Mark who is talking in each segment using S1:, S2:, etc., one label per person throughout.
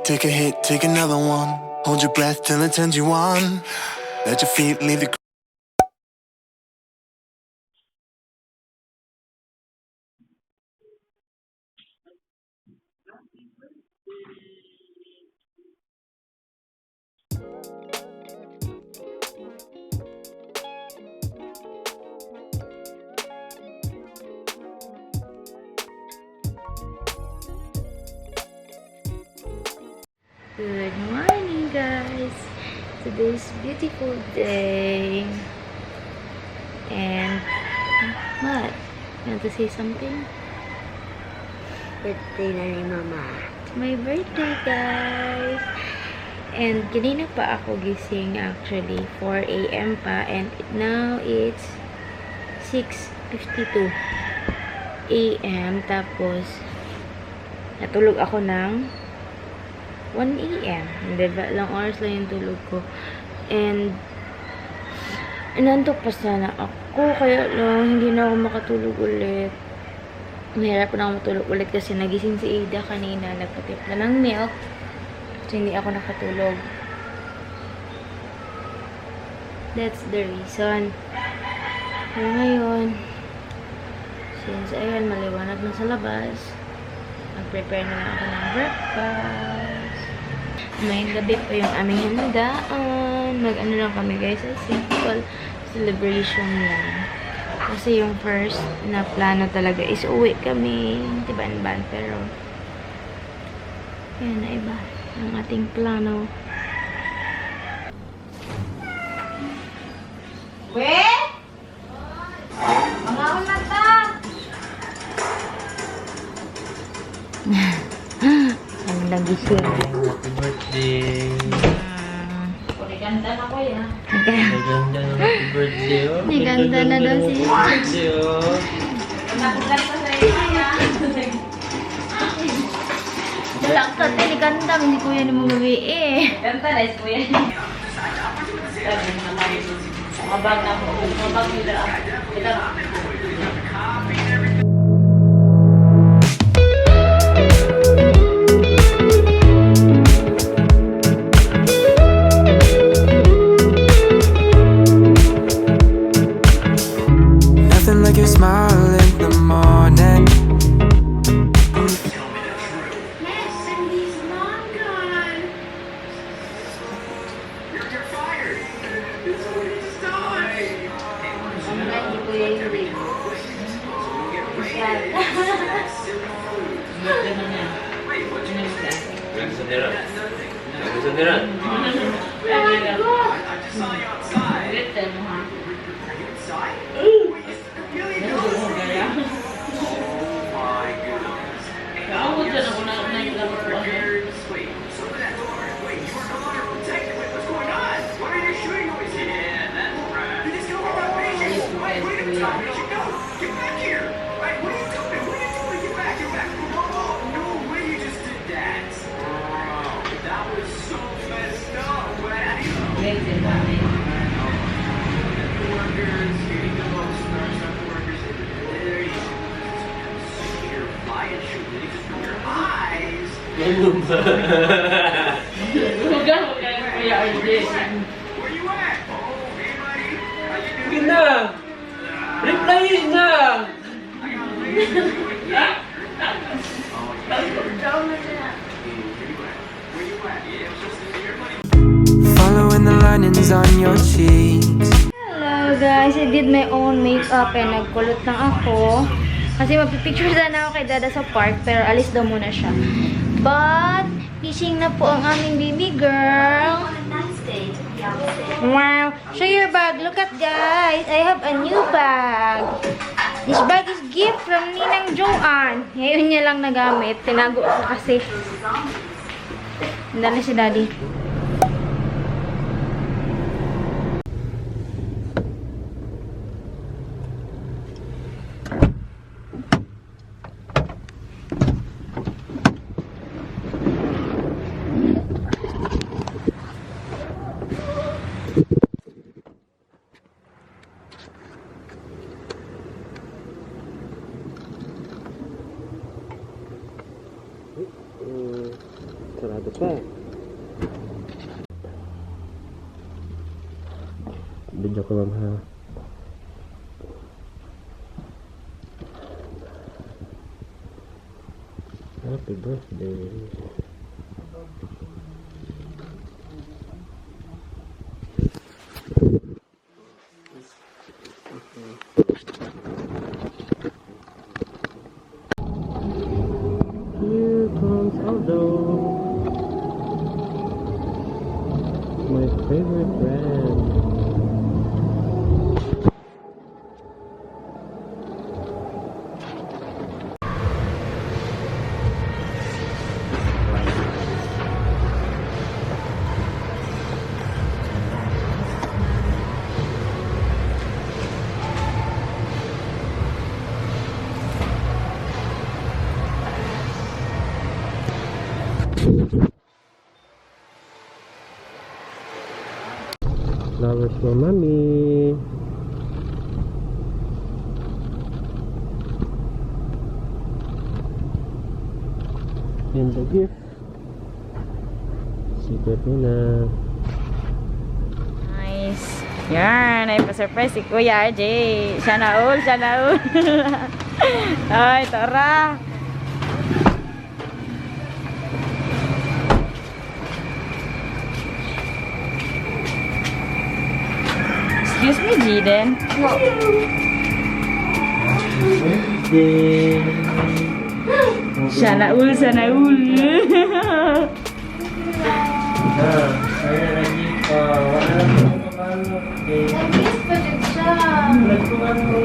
S1: Take a hit, take another one. Hold your breath till it turns you on. Let your feet leave the.
S2: Good morning, guys. Today's beautiful day. And what? You want to say something?
S3: Birthday na ni Mama.
S2: It's my birthday, guys. And kanina pa ako gising actually. 4 a.m. pa. And now it's 6:52 a.m. Tapos natulog ako ng 1 a.m. Diba? Ilang oras lang yung tulog ko. And inantok pa sana ako. Kaya lang, hindi na ako makatulog ulit. Mahirap na ako matulog ulit kasi nagising si Ada kanina. Nagpatimpla ng milk. So, hindi ako nakatulog. That's the reason. Pero ngayon, since ayun, maliwanag na sa labas, mag-prepare na lang ako ng breakfast. May gabi pa yung aming handaan. Mag-ano lang kami, guys. A simple celebration lang. Kasi yung first na plano talaga is uwi kami. Tiban-ban. Pero, yan na iba. Ang ating plano.
S3: Weh! Mga mata!
S2: Ang nagising.
S4: Happy birthday.
S3: Ganda na ko ya.
S4: Maganda na happy birthday, oh.
S2: Maganda na daw si
S4: birthday, oh.
S3: Nakulat pa sa iyo ya.
S2: Lakot, eh, ganda. Hindi ko yan mo gabi eh.
S3: Ganda na is kuya. Mabag na mo. Mabag nila. Kita na.
S1: Nothing like your smile in the morning.
S4: Sandira. Sige na! Replyin na!
S1: Following the linings on your cheeks.
S2: Hello guys, I did my own makeup and nagkulot lang ako. Kasi magpipicture sana ako kay Dada sa park, pero alis daw muna siya. But, gising na po ang aming baby girl. Wow! Show your bag. Look at guys. I have a new bag. This bag is gift from Ninang Joanne. Ngayon niya lang nagamit. Tinago ko kasi. Nandali si Daddy.
S4: Okay. Video ko lang ha. Happy birthday. Here comes Aldo, my favorite friend. Flowers for mommy. And the gift. Secret nila.
S2: Nice. Yan, ay pa-surprise si Kuya RJ. Siya na all, siya na all. Ay, tara. Excuse me, Jiden.
S4: Birthday.
S2: Siya na all, siya na all.
S4: Saya lagi pa. Wala na pagkakalo.
S3: Nag-miss pa din siya.
S4: Nagkuhan mo.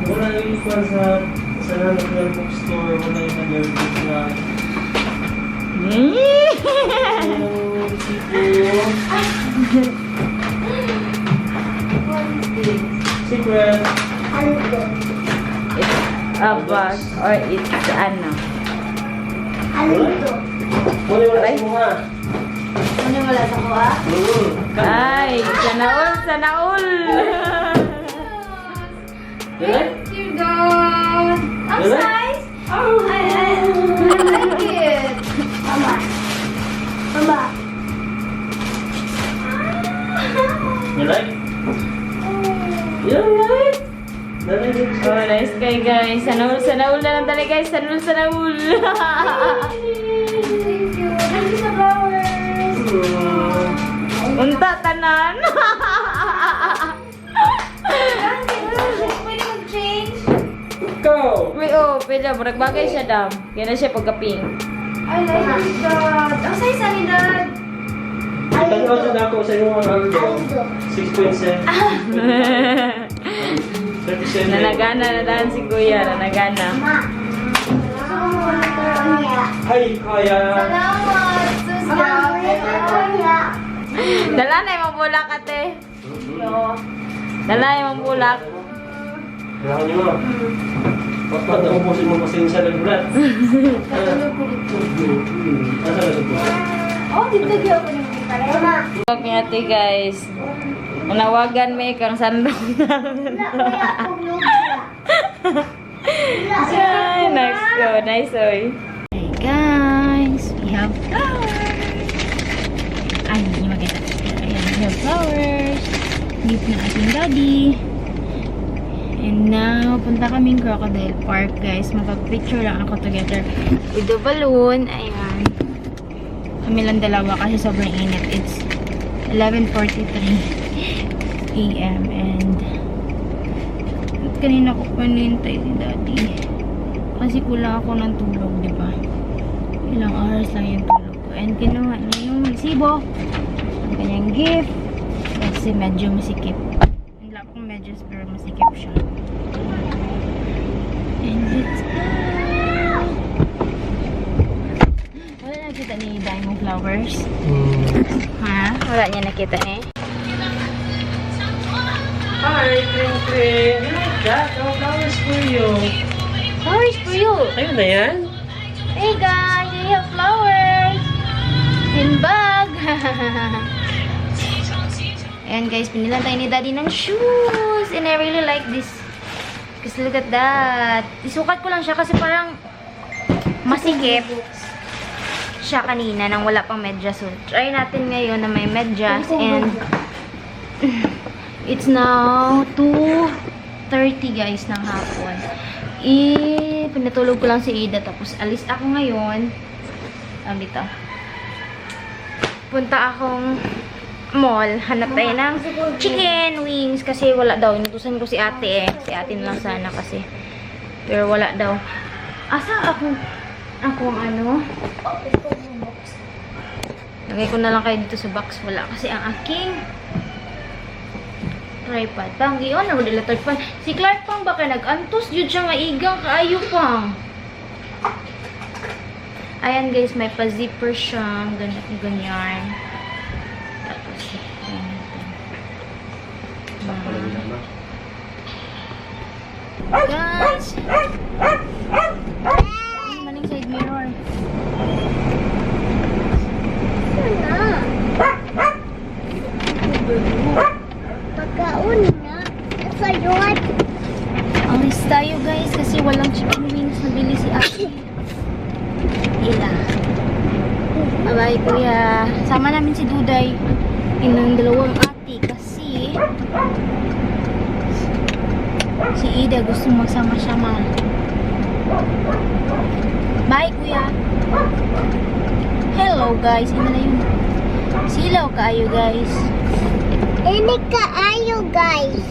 S4: Wala yung ikuan sa national bookstore. Wala yung kanyang bookstore. Yung sipo. Secret.
S2: It's a bus or it's ano.
S4: Wala wala sa mga.
S3: Ano wala sa kuha?
S2: Ay, sana all, sana all.
S3: Thank you, God. Ang size. Oh, I like it. Mama. Mama.
S4: You like? You like?
S2: Oh, nice kay guys. Sana all na lang talaga guys. Sana all.
S3: Thank you. Thank you sa flowers.
S2: Unta tanan.
S3: Pwede mag-change?
S4: Go!
S2: Uy, oh, pwede. Murag bagay siya, dam. Kaya na siya pagka-pink.
S3: I like it, Dad. Ang size ni Dad.
S4: Tanong sa ako sa iyo ang Aldo. 6.7. 37.
S2: Nanagana na daan si Kuya. Nanagana.
S4: Ay, kaya.
S3: Salamat. Salamat.
S2: Dala na yung bulak, ate. Dala yung bulak.
S4: Kailangan niyo mo. Bakit naubusin mo pasensya ng bulat? Asa na ito?
S3: Oh, dito gyud ko ni Parema.
S2: Huwag niya, ate, guys. Manawagan may kang sandong Ay, nice go. Nice, oy. Hey, guys. We have flowers. Ay, hindi maganda. Ayan, we have flowers. Gift ng ating daddy. And now, punta kaming Crocodile Park, guys. Magpag-picture lang ako together with the balloon. Ayan. Kami lang dalawa kasi sobrang init. It's 11:43 AM and kanina ko pa nintay si daddy. Kasi kulang ako ng tulog, di ba? Ilang oras lang yung tulog ko. And kinuha niya yung resibo. Ang kanyang gift. Kasi medyo masikip. Wala akong medyas pero masikip siya. And let's go! Wala nakita ni Diamond Flowers? Ha? Wala niya nakita ni?
S4: Hi, Kring. You like that? Oh, flowers for you.
S2: Flowers for you!
S4: Ayun na yan.
S2: Hey guys! We have flowers! In bag! Ayan guys, pinilan tayo ni daddy ng shoes! And I really like this. Because look at that. Isukat ko lang siya kasi parang masikip. siya kanina nang wala pang medyas. So, try natin ngayon na may medyas. And it's now 2:30 guys ng hapon. Pinatulog ko lang si Ida. Tapos alis ako ngayon. Dito. Punta akong mall. Hanap tayo ng chicken wings. Kasi wala daw. Inutusan ko si ate eh. Si ate na lang sana kasi. Pero wala daw. Asa akong ano? Lagay ko na lang kayo dito sa box. Wala kasi ang aking tripod. Pang iyon na wala tripod. Si Clark pang baka nag-antos. Yun siya maigang kaayo pang. Ayan guys, may pa-zipper siyang ganyan. Tapos, guys! Maning side mirror.
S5: Pagkaon na. Nasayot.
S2: Alis tayo guys kasi walang chicken wings na bili si Ate. Ila. Bye-bye kuya. Sama namin si Duday. Yung dalawang ate kasi si Ida gusto magsama-sama. Bye kuya. Hello guys. Ina na yun. Silaw kaayo guys.
S5: Init ka ayo guys.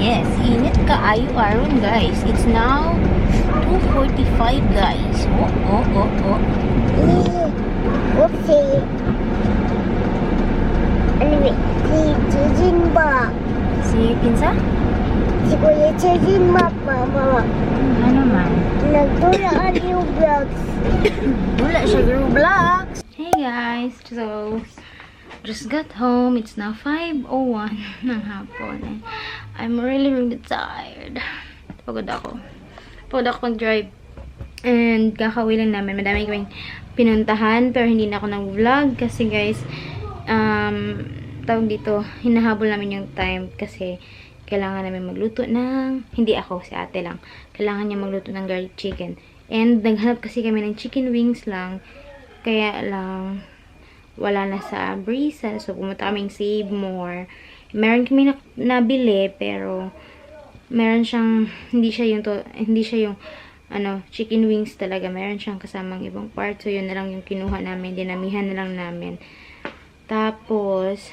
S2: Yes, init kaayo aron guys. It's now 2:45 guys. Oh.
S5: Oopsie. Anyway, si Chijin ba?
S2: Si Pinsa?
S5: Si Kuya Chijin ba, mama?
S2: Ano man?
S5: Nagtula ang new vlogs.
S2: Wala siya Roblox. Hey guys, so just got home. It's now 5:01 ng hapon. And I'm really tired. Pagod ako pag-drive. And kakauwi lang namin. Madami kaming pinuntahan pero hindi na ako nag-vlog kasi guys, tawag dito, hinahabol namin yung time kasi kailangan namin magluto ng, hindi ako, si ate lang. Kailangan niya magluto ng garlic chicken. And naghanap kasi kami ng chicken wings lang. Kaya lang, wala na sa Brisa. So, pumunta kaming Save More. Meron kami nabili, pero meron siyang, hindi siya yung chicken wings talaga. Meron siyang kasamang ibang part. So, yun na lang yung kinuha namin. Dinamihan na lang namin. Tapos,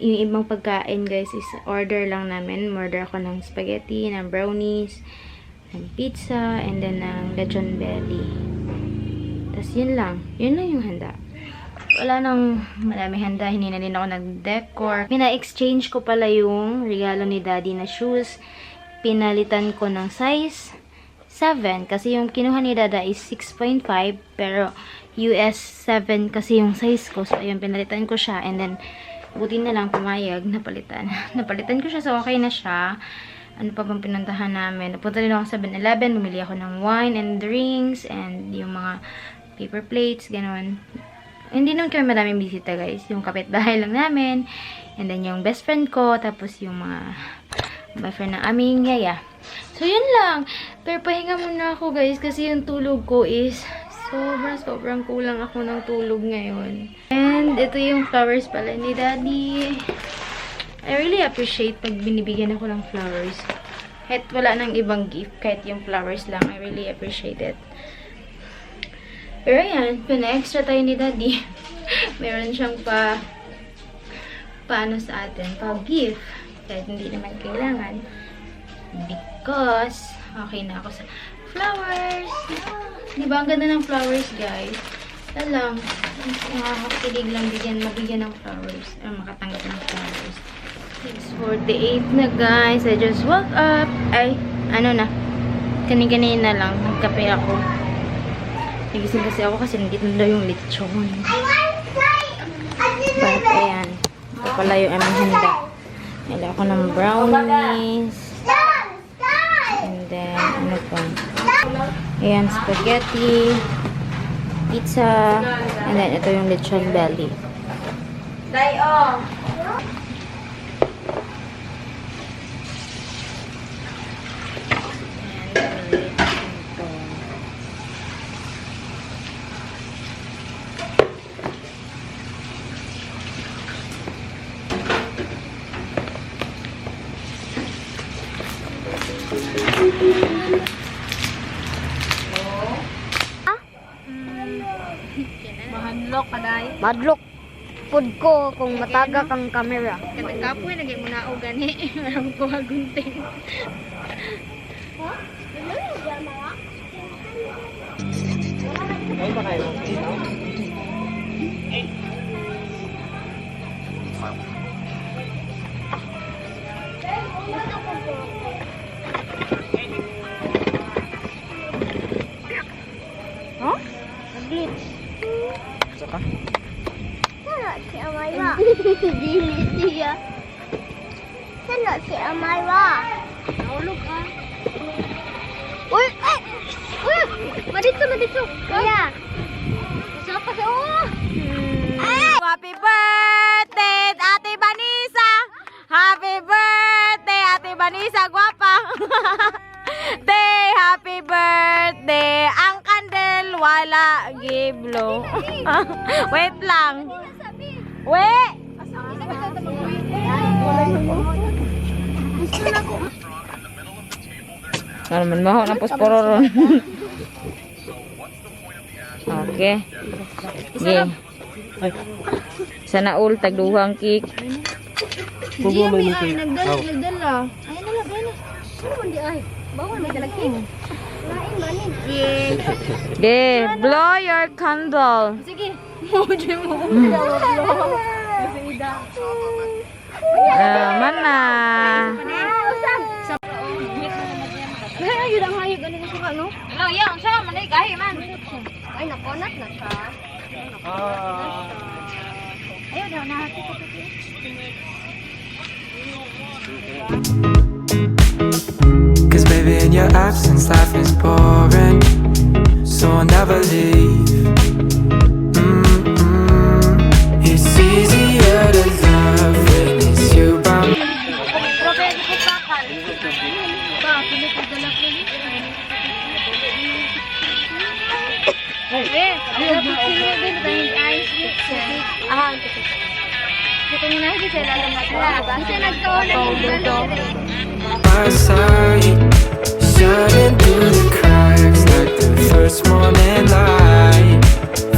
S2: yung ibang pagkain, guys, is order lang namin. Order ako ng spaghetti, ng brownies, ng pizza, and then ng lechon belly. Tapos, yun lang. Yun lang yung handa. Wala nang marami handa. Hindi na din ako nag-decor. Pina-exchange ko pala yung regalo ni Daddy na shoes. Pinalitan ko ng size 7. Kasi yung kinuha ni Dada is 6.5. Pero US 7 kasi yung size ko. So, ayun, pinalitan ko siya. And then, buti na lang pumayag. Napalitan. Napalitan ko siya. So, okay na siya. Ano pa bang pinuntahan namin? Napunta din ako sa 7-Eleven. Bumili ako ng wine and drinks. And yung mga paper plates. Ganon. Hindi naman kami maraming bisita, guys. Yung kapitbahay lang namin. And then, yung best friend ko. Tapos, yung mga boyfriend ng aming yaya. So, yun lang. Pero, pahinga muna ako, guys. Kasi yung tulog ko is sobrang kulang ako ng tulog ngayon. And, ito yung flowers pala ni Daddy. I really appreciate pag binibigyan ako ng flowers. Kahit wala nang ibang gift. Kahit yung flowers lang. I really appreciate it. Pero yan, pina-extra tayo ni Daddy. Meron siyang paano sa atin, pa-gift. Kahit hindi naman kailangan. Because, okay na ako sa flowers. Di ba? Ang ganda ng flowers, guys. Talang, nakakakilig lang mabigyan ng flowers. Makatanggap ng flowers. 6:48 na, guys. I just woke up. Ay, ano na. Kanina lang. Nagkape ako. Nagising kasi ako kasi nandito na yung lechon. But, ayan. Ito pala yung aming handa. Nila ako ng brownies. And then, ano pa? Ayan, spaghetti. Pizza. And then, ito yung lechon belly.
S3: Dayo!
S2: Mahanlok ka dahil.
S5: Madlok pud ko kung mataga kang camera.
S2: Katang kapoy, lagi mo na o gani. Marang ko hagunting.
S4: Ay, ba kayo?
S5: Huh? Nag-glitch.
S4: Saka?
S5: Sana si Amara. Dili siya. Sana si Amara.
S2: Naulog ka.
S5: Uy! Ay! Uy! Madito! Kaya!
S2: Sapa sa o.
S3: Happy birthday, Ate Vanessa! Happy birthday, Ate Vanessa, gwapa! Happy birthday! Ang kandel wala giblo. Wait lang. Wait! Ano man maho ng posporo ron. Okay. Yeah. Sana all tagduhang cake.
S4: Pugo may nito.
S2: Nagdala.
S5: Ay, nalagay na. Ano man di ay? Bawal may dalagin. Lain manin.
S3: Okay, blow your candle.
S2: Sige. Mojo mo.
S3: Mana?
S2: Ay, yun ang hayag. Ano na suka, no?
S3: Hello, yang siya man ay gahi man.
S2: Ay, naponat na siya. Ayaw daw na.
S6: Cause baby in your absence life is boring, so I'll never leave. It's easier to love when it's you by me. My side, shining through the cracks like the first morning light.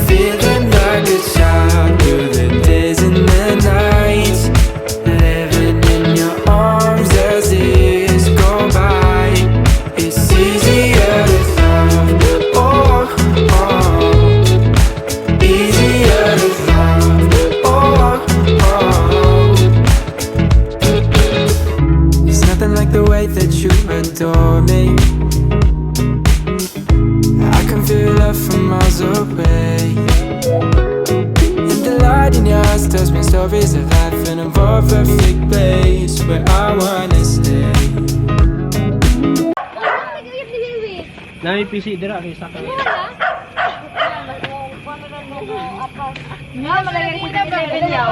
S6: Feeling like a child through the days and the nights. Living in your arms as years go by. It's easier to love, oh, oh. Easier to love, oh, oh. There's nothing like the way that you adore me. I can feel love from miles away. And the light in your eyes tells me stories of life in a more perfect place where I wanna stay.
S4: Nami PC dira kay sa kami.
S2: Malagay ko sa level yaw.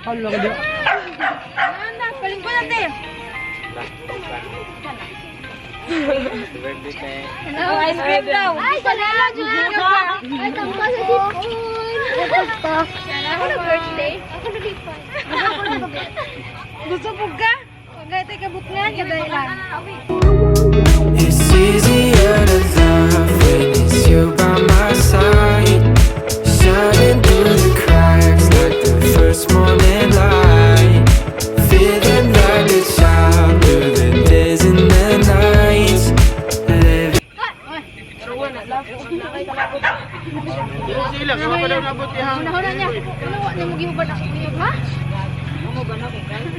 S4: Hello ka dira.
S2: Paling ko natin.
S3: Oh, ice cream daw.
S2: Ay, salamat. Ay, tama sa sipon. Ako na birthday. Ako na big fan. Gusto po ka? Pagay tayo kabutngan, kadali lang.
S6: It's easier to love when it's you by my side. Shining through the cracks like the first morning light. Feeling like a child through the days and the nights. Living
S4: Sila ka pa daw nabot ihang.
S2: Una-una niya. Ano, niya mo gihubad ako niyo, ha? Ako ba na ko, guys?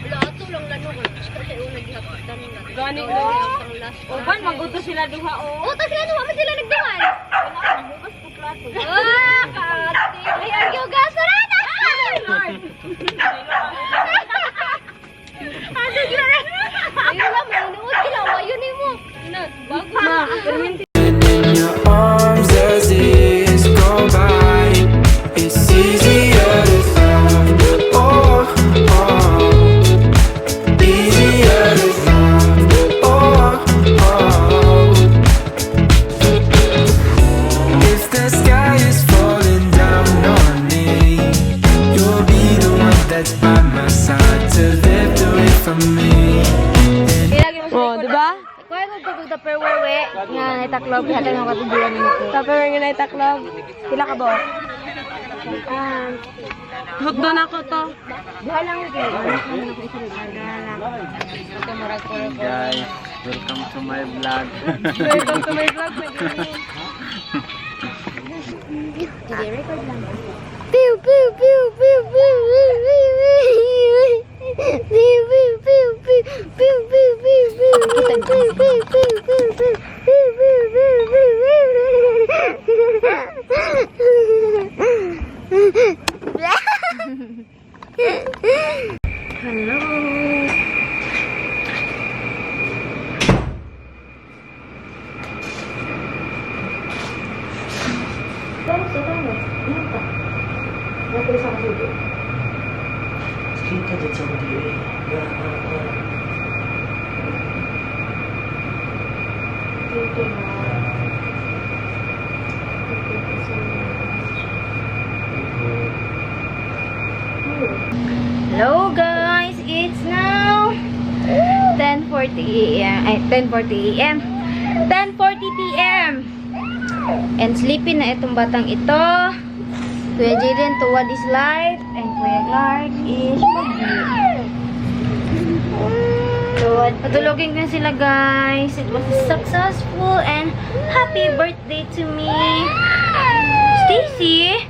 S2: Wala, ato lang lano ko. Kasi una gihabutan nila.
S3: Gani
S2: ko.
S3: Uban maguto sila duha o.
S2: Oh, tapos ano, wala sila nagduman.
S3: Bukas ko plato.
S2: Ah, kati. Ay, ang yoga, sarada! Ano yun? Ayun lang, manunood sila. Ayun mo. Bago na.
S6: in your arms as years go by. It's easier to love, oh, oh. Easier to love, oh, oh. If the
S5: Tupperware nga naitaklob hatag ng katubuan nito. Tupperware nga naitaklob. Pila ka ba? Hotdog ako to. Diha lang ito.
S4: Guys, welcome to my vlog.
S5: Welcome to my vlog. Sige, record lang. Pew pew pew pew pew pew
S2: Hello.
S4: Kita dyan sa video eh.
S2: Hello guys, it's now 10:40 a.m. 10:40 a.m. 10:40 p.m. And sleepy na itong batang ito. Kuya Jaden, tuwad is light. And Kuya Clark is mag-sleep. Tuwad. Patulogin ko na sila guys. It was successful and happy birthday to me. Stacy!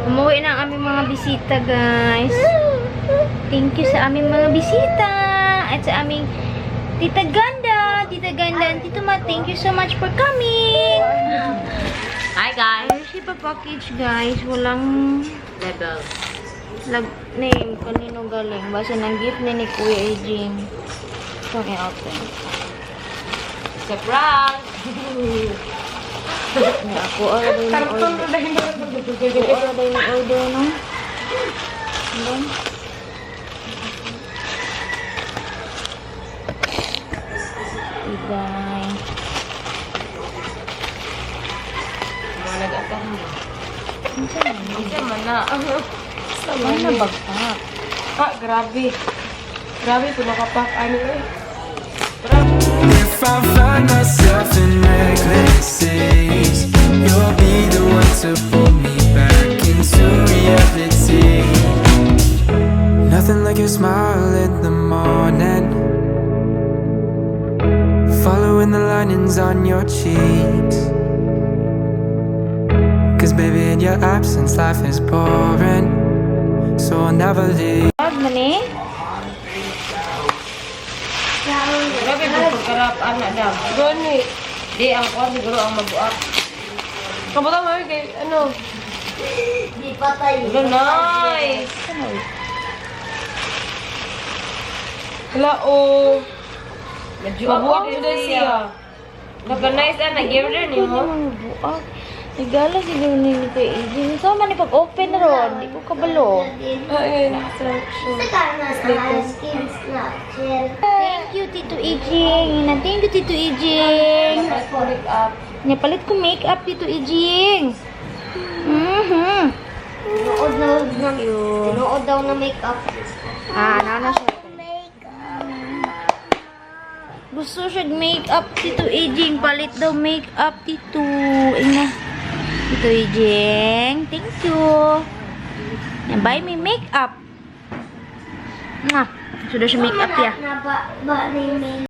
S2: Umuwi na ang aming mga bisita guys. Thank you sa aming mga bisita. At sa aming Tita Ganda. Tita Ganda and Tito Ma, thank you so much for coming.
S3: Hi guys.
S2: Hershey pa package guys. Walang
S3: Level.
S2: name. Kanino galing. Basta ng gift ni Kuya Ejing. So, i-open.
S3: It's a prank.
S2: Ako order ng order, no? Then, ibay.
S3: Mga nag-atahan. Isa man na.
S2: Ano na bagpak?
S3: Grabe. Grabe, pinakapak. Ano eh.
S6: If I find myself in reckless, you'll be the one to pull me back into reality. Nothing like your smile in the morning, following the linings on your cheeks. Cause baby, in your absence, life is boring, so I'll never leave.
S2: Mani?
S3: Grabe, pagkarap. Anak daw.
S4: Gani.
S3: Di, ang kwan siguro ang mabuak.
S4: Kamusta mo kay ano?
S5: Di patay.
S3: Nice.
S4: Hala o.
S3: Mabuak na siya. Naka-nice na. Nag-give rin
S2: Hindi
S3: mo.
S2: naman buak. Nagala siguro ni Kuya Ejing. So, man pag-open ron. Di ko kabalo.
S4: Ayun, instruction.
S2: Thank you, Tito Ejing. Thank you, Tito Ejing.
S3: Make up.
S2: Napalit ko makeup, Tito Ejing.
S5: Tinuod daw na makeup.
S2: Nana siya. Gusto siya makeup, Tito Ejing. Palit daw makeup, Tito. Ina. Tito Ejing. Thank you. Buy me makeup. Sudah siya makeup ya.
S5: Ba rin